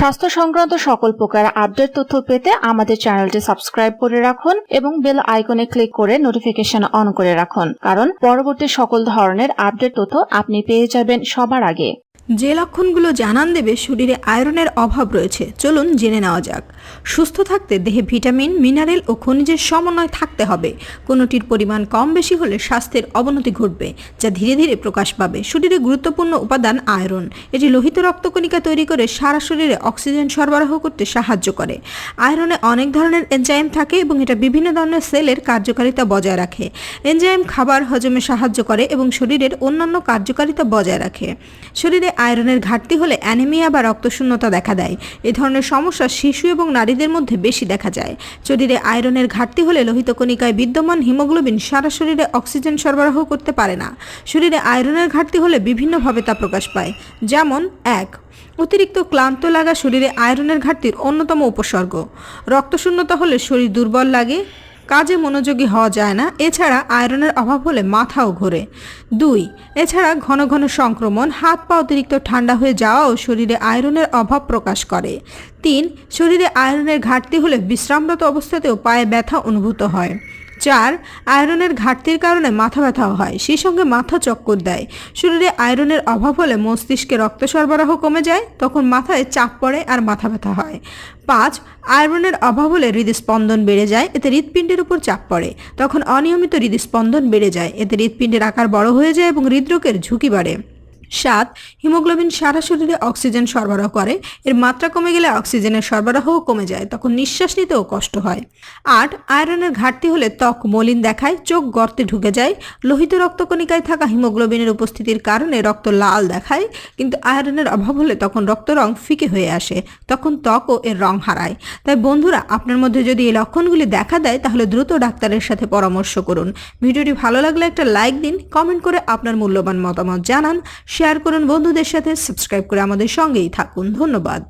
স্বাস্থ্য সংক্রান্ত সকল প্রকার আপডেট তথ্য পেতে আমাদের চ্যানেলটি সাবস্ক্রাইব করে রাখুন এবং বেল আইকনে ক্লিক করে নোটিফিকেশন অন করে রাখুন, কারণ পরবর্তী সকল ধরনের আপডেট তথ্য আপনি পেয়ে যাবেন সবার আগে। যে লক্ষণগুলো জানান দেবে শরীরে আয়রনের অভাব রয়েছে, চলুন জেনে নেওয়া যাক। সুস্থ থাকতে দেহে ভিটামিন, মিনারেল ও খনিজের সমন্বয় থাকতে হবে। কোনোটির পরিমাণ কম বেশি হলে স্বাস্থ্যের অবনতি ঘটবে, যা ধীরে ধীরে প্রকাশ পাবে। শরীরে গুরুত্বপূর্ণ উপাদান আয়রন। এটি লোহিত রক্তকণিকা তৈরি করে সারা শরীরে অক্সিজেন সরবরাহ করতে সাহায্য করে। আয়রনে অনেক ধরনের এনজাইম থাকে এবং এটা বিভিন্ন ধরনের সেলের কার্যকারিতা বজায় রাখে। এনজাইম খাবার হজমে সাহায্য করে এবং শরীরের অন্যান্য কার্যকারিতা বজায় রাখে। শরীরে আয়রনের ঘাটতি হলে অ্যানিমিয়া বা রক্তশূন্যতা দেখা দেয়। এই ধরনের সমস্যা শিশু এবং নারীদের মধ্যে বেশি দেখা যায়। শরীরে আয়রনের ঘাটতি হলে লোহিত কণিকায় বিদ্যমান হিমোগ্লোবিন সারা শরীরে অক্সিজেন সরবরাহ করতে পারে না। শরীরে আয়রনের ঘাটতি হলে বিভিন্নভাবে তা প্রকাশ পায়, যেমন 1. অতিরিক্ত ক্লান্ত লাগা শরীরে আয়রনের ঘাটতির অন্যতম উপসর্গ। রক্তশূন্যতা হলে শরীর দুর্বল লাগে, কাজে মনোযোগী হওয়া যায় না। এছাড়া আয়রনের অভাব হলে মাথাও ঘোরে। 2. এছাড়া ঘন ঘন সংক্রমণ, হাত পা অতিরিক্ত ঠান্ডা হয়ে যাওয়াও শরীরে আয়রনের অভাব প্রকাশ করে। 3. শরীরে আয়রনের ঘাটতি হলে বিশ্রামরত অবস্থাতেও পায়ে ব্যথা অনুভূত হয়। 4. আয়রনের ঘাটতির কারণে মাথা ব্যথাও হয়, সেই সঙ্গে মাথা চক্কর দেয়। শরীরে আয়রনের অভাব হলে মস্তিষ্কে রক্ত সরবরাহ কমে যায়, তখন মাথায় চাপ পড়ে আর মাথা ব্যথা হয়। 5. আয়রনের অভাব হলে হৃদস্পন্দন বেড়ে যায়, এতে হৃৎপিণ্ডের উপর চাপ পড়ে, তখন অনিয়মিত হৃদস্পন্দন বেড়ে যায়, এতে হৃৎপিণ্ডের আকার বড় হয়ে যায় এবং হৃদরোগের ঝুঁকি বাড়ে। 7. হিমোগ্লোবিন সারা শরীরে অক্সিজেন সরবরাহ করে, এর মাত্রা কমে গেলে অক্সিজেনের সরবরাহও কমে যায়, তখন নিঃশ্বাস নিতেও কষ্ট হয়। 8. আয়রনের ঘাটতি হলে ত্বক মলিন দেখায়, চোখ গর্তে ঢুকে যায়। লোহিত রক্তকণিকায় থাকা হিমোগ্লোবিনের উপস্থিতির কারণে রক্ত লাল দেখায়, কিন্তু আয়রনের অভাব হলে তখন রক্ত রং ফিকে হয়ে আসে, তখন ত্বকও এর রং হারায়। তাই বন্ধুরা, আপনার মধ্যে যদি এই লক্ষণগুলি দেখা দেয় তাহলে দ্রুত ডাক্তারের সাথে পরামর্শ করুন। ভিডিওটি ভালো লাগলে একটা লাইক দিন, কমেন্ট করে আপনার মূল্যবান মতামত জানান, শেয়ার করুন বন্ধুদের সাথে, সাবস্ক্রাইব করে আমাদের সঙ্গেই থাকুন। ধন্যবাদ।